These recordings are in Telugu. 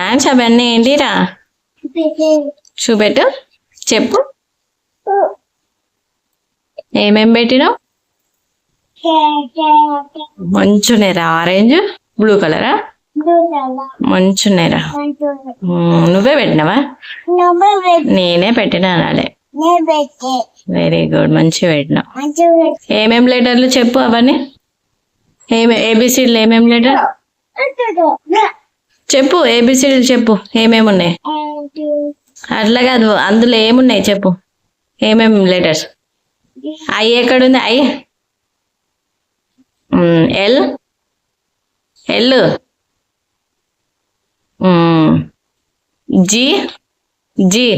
హ్యాండ్స్ అవన్నీ ఏంటిరా? చూపెట్టు, చెప్పు. ఏమేం పెట్టినావు? మంచునేరా. ఆరెంజ్, బ్లూ కలరా? మంచునేరా. నువ్వే పెట్టినావా? నేనే పెట్టినా అనాలే. వెరీ గుడ్, మంచిగా పెట్టినావు. ఏమేం లెటర్లు చెప్పు అవన్నీ. ఏబిసిడీలు ఏమేం లెటర్ చెప్పు. ఏబిసిడీలు చెప్పు, ఏమేమి ఉన్నాయి. అట్లా కాదు, అందులో ఏమున్నాయి చెప్పు. ఏమేమి లెటర్స్? ఐ ఎక్కడుంది? I. L. L. G. G.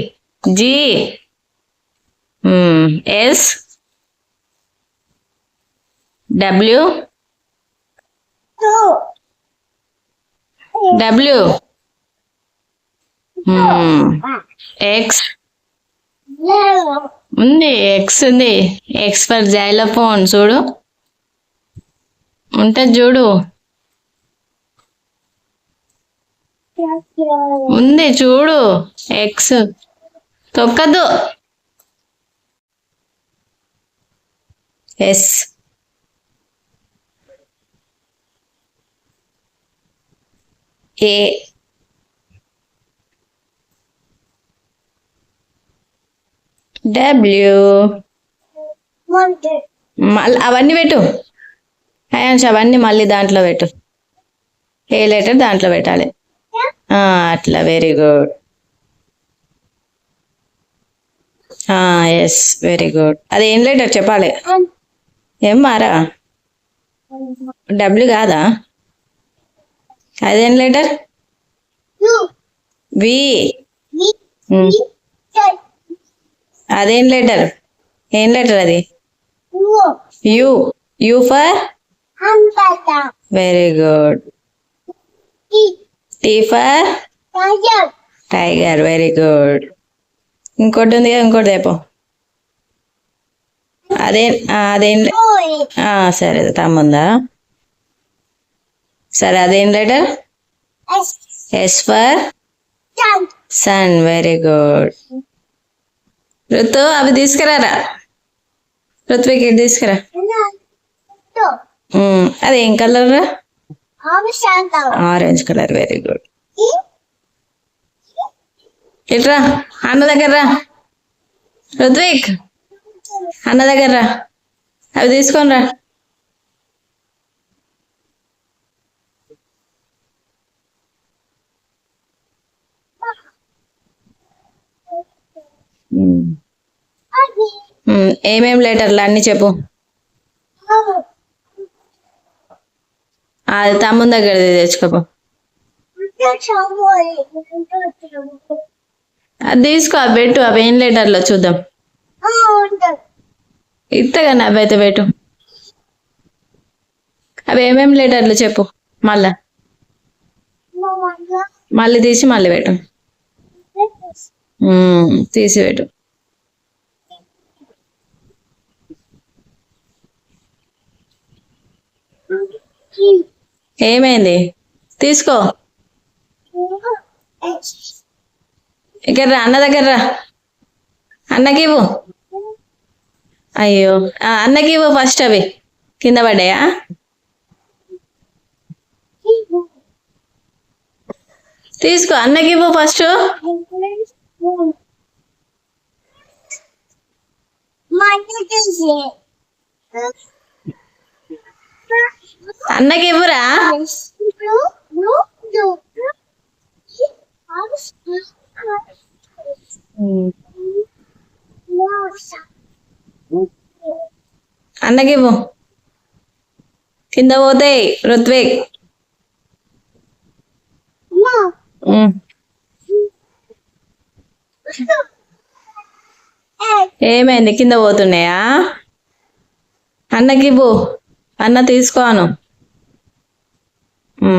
G. S. W. W. X ఉంది. ఎక్స్ ఉంది. X for xylophone. చూడు, ఉంటుంది చూడు, ఉంది చూడు. ఎక్స్ తొక్కదు. ఎస్. ఏ. డబ్ల్యూ. అవన్నీ పెట్టు అయాన్ష్, అవన్నీ మళ్ళీ దాంట్లో పెట్టు. ఏ లెటర్ దాంట్లో పెట్టాలి. అట్లా, very good. Yes, very good. అది ఏం లెటర్ చెప్పాలి. ఏం మారా? డబ్ల్యూ కాదా? అదేం లెటర్? వి. అదేం లెటర్? ఏం లెటర్ అది? You. You for? Very good. Tea for? Tiger. Very good. ఇంకోటి ఉంది కదా, ఇంకోటి రేపు. అదేం సరే, తమ్ముందా? సరే, అదేం letter? S for? Sun. Very good. Ritu, అవి తీసుకురారా. ఋత్విక్, తీసుకురా. అదేం colour? Orange colour. Very good. ఇట్రా, అన్న దగ్గర రా. ఋత్విక్, అన్న దగ్గర రా. అవి తీసుకొని రా. ఏమేం లెటర్లు అన్ని చెప్పు. అది తమ్ముని దగ్గర తెచ్చుకోపో. అది తీసుకో, అవి పెట్టు. అవి ఏం లెటర్లో చూద్దాం. ఇత్తగానే అవి అయితే పెట్టు. అవి ఏమేం లెటర్లు చెప్పు. మళ్ళీ తీసి మళ్ళీ పెట్టు. తీసి పెట్టు. ఏమైంది? తీసుకో. ఇక్కడ రా, అన్న దగ్గర రా. అన్నకి ఇవ్వు. అయ్యో, అన్నకి ఇవ్వు ఫస్ట్. అవి కింద పడ్డాయా? తీసుకో, అన్నకి ఇవ్వు ఫస్ట్. అన్నకి ఇవ్వురా. అన్నకి ఇవ్వు. కింద పోతాయి. ఋత్విక్, ఏమైంది? కింద పోతున్నాయా? అన్నకి ఇవ్వు. అన్న తీసుకోను.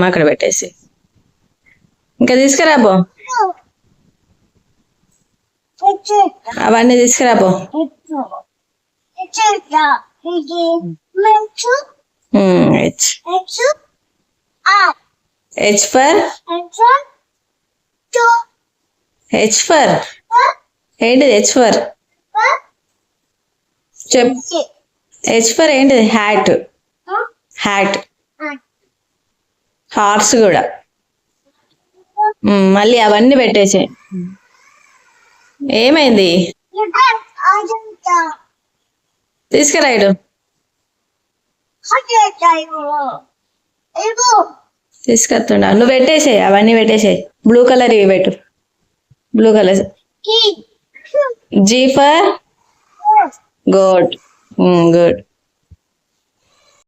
అక్కడ పెట్టేసి ఇంకా తీసుకురాబో. అవన్నీ తీసుకురాబో. H. H for? H for ఏంటిది? హెచ్ ఫర్ చెప్. హెచ్ ఫర్ ఏంటిది? హ్యాట్. హ్యాట్. హార్స్ కూడా. మళ్ళీ అవన్నీ పెట్టేసే. ఏమైంది? తీసుకురాయడు. తీసుకొస్తుండ. నువ్వు పెట్టేసేయి, అవన్నీ పెట్టేసేయి. బ్లూ కలర్ ఇవి పెట్టు. Blue colour. G for good. Good.